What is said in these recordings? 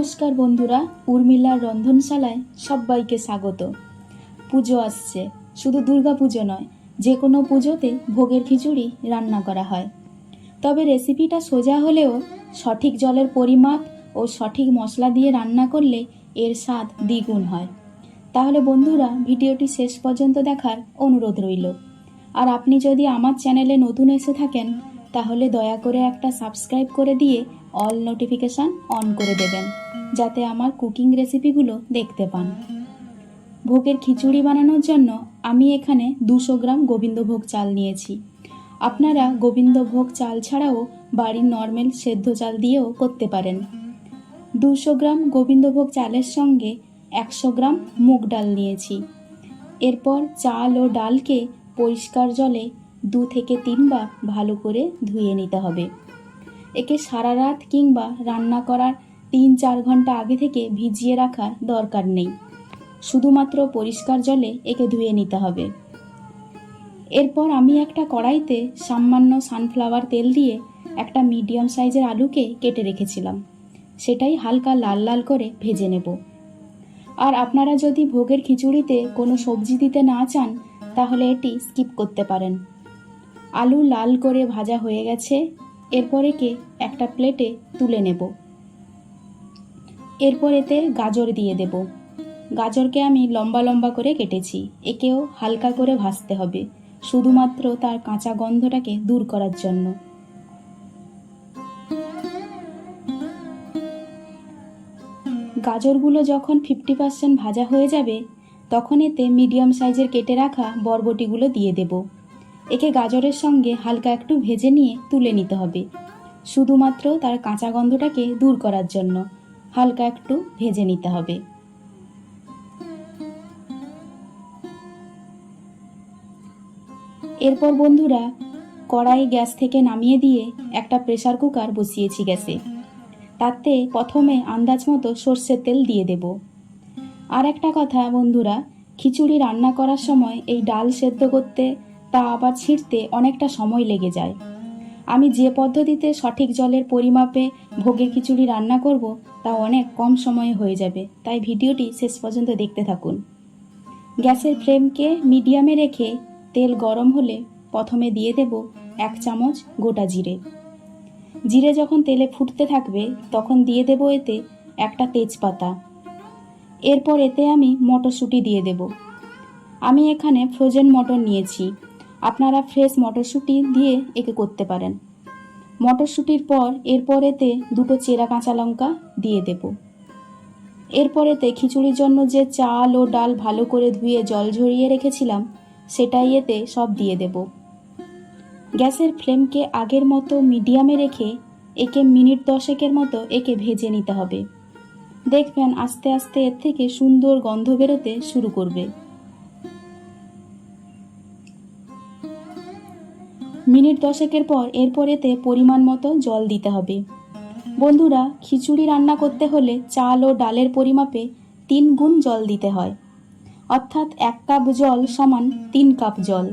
নমস্কার বন্ধুরা, উর্মিলার রন্ধনশালায় সবাইকে স্বাগত। পুজো আসছে, শুধু দুর্গা পুজো নয়, যে কোনো পুজোতে ভোগের খিচুড়ি রান্না করা হয়। তবে রেসিপিটা সোজা হলেও সঠিক জলের পরিমাপ ও সঠিক মশলা দিয়ে রান্না করলে এর স্বাদ দ্বিগুণ হয়। তাহলে বন্ধুরা, ভিডিওটি শেষ পর্যন্ত দেখার অনুরোধ রইল। আর আপনি যদি আমার চ্যানেলে নতুন এসে থাকেন তাহলে দয়া করে একটা সাবস্ক্রাইব করে দিয়ে অল নোটিফিকেশান অন করে দেবেন, যাতে আমার কুকিং রেসিপিগুলো দেখতে পান। ভোগের খিচুড়ি বানানোর জন্য আমি এখানে 200 গ্রাম গোবিন্দভোগ চাল নিয়েছি। আপনারা গোবিন্দভোগ চাল ছাড়াও বাড়ির নর্মাল সেদ্ধ চাল দিয়েও করতে পারেন। 200 গ্রাম গোবিন্দভোগ চালের সঙ্গে 100 গ্রাম মুগ ডাল নিয়েছি। এরপর চাল ও ডালকে পরিষ্কার জলে 2 থেকে 3 বার ভালো করে ধুয়ে নিতে হবে। একে সারা রাত কিংবা রান্না করার 3-4 ঘন্টা আগে থেকে ভিজিয়ে রাখার দরকার নেই, শুধুমাত্র পরিষ্কার জলে একে ধুয়ে নিতে হবে। এরপর আমি একটা কড়াইতে সামান্য সানফ্লাওয়ার তেল দিয়ে একটা মিডিয়াম সাইজের আলুকে কেটে রেখেছিলাম, সেটাই হালকা লাল লাল করে ভেজে নেব। আর আপনারা যদি ভোগের খিচুড়িতে কোনো সবজি দিতে না চান তাহলে এটি স্কিপ করতে পারেন। আলু লাল করে ভাজা হয়ে গেছে, এরপর একে একটা প্লেটে তুলে নেব। এরপর এতে গাজর দিয়ে দেব। গাজরকে আমি লম্বা লম্বা করে কেটেছি, একেও হালকা করে ভাজতে হবে, শুধুমাত্র তার কাঁচা গন্ধটাকে দূর করার জন্য। গাজরগুলো যখন 50% ভাজা হয়ে যাবে তখন এতে মিডিয়াম সাইজের কেটে রাখা বরবটিগুলো দিয়ে দেব। একে গাজরের সঙ্গে হালকা একটু ভেজে নিয়ে তুলে নিতে হবে, শুধুমাত্র তার কাঁচা গন্ধটাকে দূর করার জন্য হালকা একটু ভেজে নিতে হবে। এরপর বন্ধুরা, কড়াই গ্যাস থেকে নামিয়ে দিয়ে একটা প্রেসার কুকার বসিয়েছি গ্যাসে। তাতে প্রথমে আন্দাজ মতো সর্ষের তেল দিয়ে দেব। আর একটা কথা বন্ধুরা, খিচুড়ি রান্না করার সময় এই ডাল সেদ্ধ করতে তা আবার ছিঁড়তে অনেকটা সময় লেগে যায়। আমি যে পদ্ধতিতে সঠিক জলের পরিমাপে ভোগের খিচুড়ি রান্না করব তা অনেক কম সময়ে হয়ে যাবে, তাই ভিডিওটি শেষ পর্যন্ত দেখতে থাকুন। গ্যাসের ফ্লেমকে মিডিয়ামে রেখে তেল গরম হলে প্রথমে দিয়ে দেব 1 চামচ গোটা জিরে। জিরে যখন তেলে ফুটতে থাকবে তখন দিয়ে দেব এতে একটা তেজপাতা। এরপর এতে আমি মটরশুঁটি দিয়ে দেব। আমি এখানে ফ্রোজেন মটর নিয়েছি, আপনারা ফ্রেশ মটরশুঁটি দিয়ে একে করতে পারেন। মটরশুঁটির পর এরপর এতে 2টো চেরা কাঁচা লঙ্কা দিয়ে দেব। এরপর এতে খিচুড়ির জন্য যে চাল ও ডাল ভালো করে ধুয়ে জল ঝরিয়ে রেখেছিলাম সেটাই এতে সব দিয়ে দেব। গ্যাসের ফ্লেমকে আগের মতো মিডিয়ামে রেখে একে মিনিট 10 মতো একে ভেজে নিতে হবে। দেখবেন আস্তে আস্তে এর থেকে সুন্দর গন্ধ বেরোতে শুরু করবে। মিনিট 10 পর এরপর এতে পরিমাণ মতো জল দিতে হবে। বন্ধুরা, খিচুড়ি রান্না করতে হলে চাল ও ডালের পরিমাপে 3 গুণ জল দিতে হয়, অর্থাৎ 1 কাপ জল সমান 3 কাপ জল,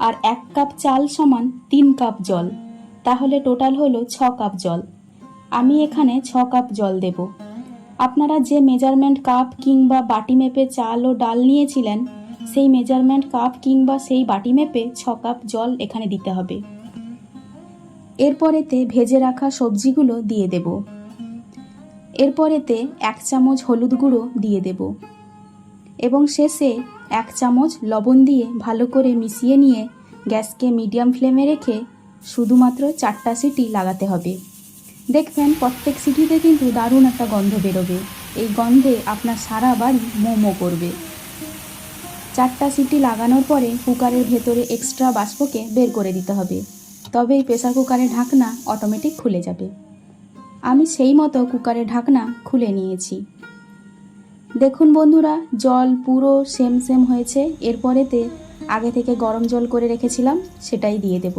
আর 1 কাপ চাল সমান 3 কাপ জল, তাহলে টোটাল হলো 6 কাপ জল। আমি এখানে 6 কাপ জল দেব। আপনারা যে মেজারমেন্ট কাপ কিংবা বাটি মেপে চাল ও ডাল নিয়েছিলেন সেই মেজারমেন্ট কাপ কিংবা সেই বাটি মেপে 6 কাপ জল এখানে দিতে হবে। এরপর এতে ভেজে রাখা সবজিগুলো দিয়ে দেব। এরপর এতে 1 চামচ হলুদ গুঁড়ো দিয়ে দেব এবং শেষে 1 চামচ লবণ দিয়ে ভালো করে মিশিয়ে নিয়ে গ্যাসকে মিডিয়াম ফ্লেমে রেখে শুধুমাত্র 4টা সিটি লাগাতে হবে। দেখবেন প্রত্যেক সিটিতে কিন্তু দারুণ একটা গন্ধ বেরোবে, এই গন্ধে আপনার সারা বাড়ি মোমো করবে। 4টা সিটি লাগানোর পরে কুকারের ভেতরে এক্সট্রা বাষ্পকে বের করে দিতে হবে, তবেই প্রেসার কুকারের ঢাকনা অটোমেটিক খুলে যাবে। আমি সেই মতো কুকারের ঢাকনা খুলে নিয়েছি। দেখুন বন্ধুরা, জল পুরো সেম হয়েছে। এরপর এতে আগে থেকে গরম জল করে রেখেছিলাম সেটাই দিয়ে দেব।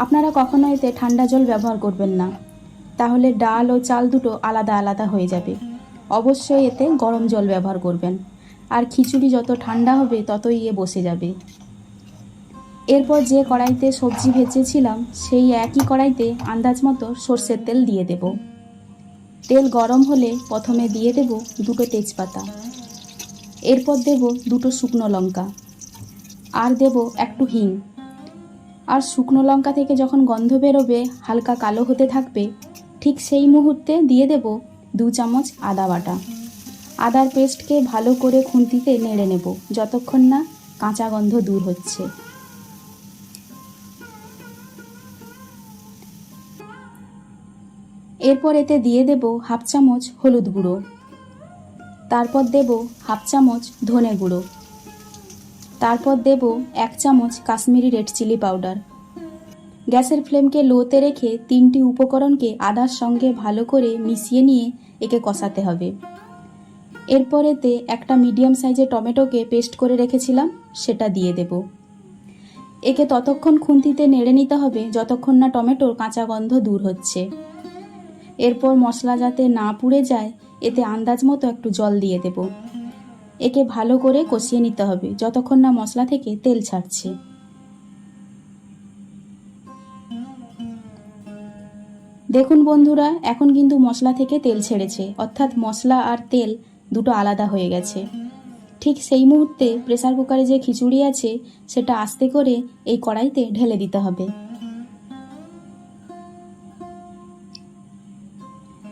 আপনারা কখনো এতে ঠান্ডা জল ব্যবহার করবেন না, তাহলে ডাল ও চাল দুটো আলাদা আলাদা হয়ে যাবে। অবশ্যই এতে গরম জল ব্যবহার করবেন, আর খিচুড়ি যত ঠান্ডা হবে ততই বসে যাবে। এরপর যে কড়াইতে সবজি ভেজেছিলাম সেই একই কড়াইতে আন্দাজ মতো সর্ষের তেল দিয়ে দেব। তেল গরম হলে প্রথমে দিয়ে দেব 2টো তেজপাতা, এরপর দেব 2টো শুকনো লঙ্কা, আর দেব একটু হিং। আর শুকনো লঙ্কা থেকে যখন গন্ধ বেরোবে, হালকা কালো হতে থাকবে, ঠিক সেই মুহূর্তে দিয়ে দেব 2 চামচ আদা বাটা। আদার পেস্টকে ভালো করে খুন্তিতে নেড়ে নেব যতক্ষণ না কাঁচা গন্ধ দূর হচ্ছে। এরপর এতে দিয়ে দেব 1/2 চামচ হলুদ গুঁড়ো, তারপর দেব 1/2 চামচ ধনে গুঁড়ো, তারপর দেব 1 চামচ কাশ্মীরি রেড চিলি পাউডার। গ্যাসের ফ্লেমকে লোতে রেখে 3টি উপকরণকে আদার সঙ্গে ভালো করে মিশিয়ে নিয়ে একে কষাতে হবে। এরপর এতে একটা মিডিয়াম সাইজের টমেটোকে পেস্ট করে রেখেছিলাম, সেটা দিয়ে দেব। একে ততক্ষণ খুন্তিতে নেড়ে নিতে হবে যতক্ষণ না টমেটোর কাঁচা গন্ধ দূর হচ্ছে। এরপর মশলা যাতে না পুড়ে যায়, এতে আন্দাজ মতো একটু জল দিয়ে দেব। একে ভালো করে কষিয়ে নিতে হবে যতক্ষণ না মশলা থেকে তেল ছাড়ছে। দেখুন বন্ধুরা, এখন কিন্তু মশলা থেকে তেল ছেড়েছে, অর্থাৎ মশলা আর তেল দুটো আলাদা হয়ে গেছে। ঠিক সেই মুহূর্তে প্রেসার কুকারে যে খিচুড়ি আছে সেটা আস্তে করে এই কড়াইতে ঢেলে দিতে হবে।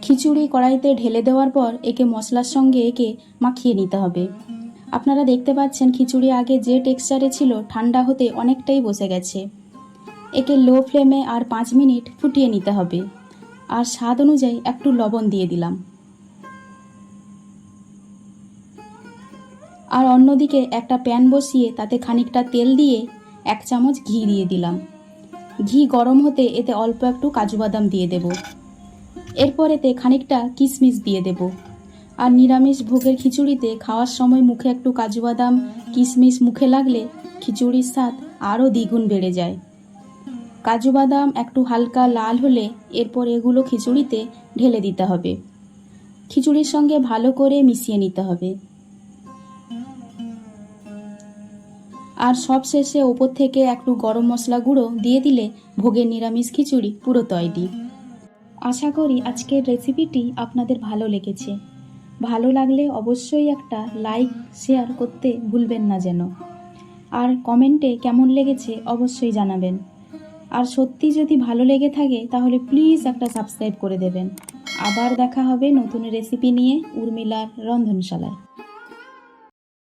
খিচুড়ি কড়াইতে ঢেলে দেওয়ার পর একে মশলার সঙ্গে মাখিয়ে নিতে হবে। আপনারা দেখতে পাচ্ছেন খিচুড়ি আগে যে টেক্সচারে ছিল ঠান্ডা হতে অনেকটাই বসে গেছে। একে লো ফ্লেমে আর 5 মিনিট ফুটিয়ে নিতে হবে। আর স্বাদ অনুযায়ী একটু লবণ দিয়ে দিলাম। আর অন্যদিকে একটা প্যান বসিয়ে তাতে খানিকটা তেল দিয়ে 1 চামচ ঘি দিয়ে দিলাম। ঘি গরম হতে এতে অল্প একটু কাজু বাদাম দিয়ে দেব। এরপর এতে খানিকটা কিশমিশ দিয়ে দেব। আর নিরামিষ ভোগের খিচুড়িতে খাওয়ার সময় মুখে একটু কাজু বাদাম কিশমিশ মুখে লাগলে খিচুড়ির স্বাদ আরও দ্বিগুণ বেড়ে যায়। কাজু বাদাম একটু হালকা লাল হলে এরপর এগুলো খিচুড়িতে ঢেলে দিতে হবে। খিচুড়ির সঙ্গে ভালো করে মিশিয়ে নিতে হবে। আর সব শেষে ওপর থেকে একটু গরম মশলা গুঁড়ো দিয়ে দিলে ভোগের নিরামিষ খিচুড়ি পুরো তৈরি। আশা করি আজকের রেসিপিটি আপনাদের ভালো লেগেছে। ভালো লাগলে অবশ্যই একটা লাইক শেয়ার করতে ভুলবেন না যেন। আর কমেন্টে কেমন লেগেছে অবশ্যই জানাবেন। আর সত্যি যদি ভালো লেগে থাকে তাহলে প্লিজ একটা সাবস্ক্রাইব করে দেবেন। আবার দেখা হবে নতুন রেসিপি নিয়ে উর্মিলার রন্ধনশালায়।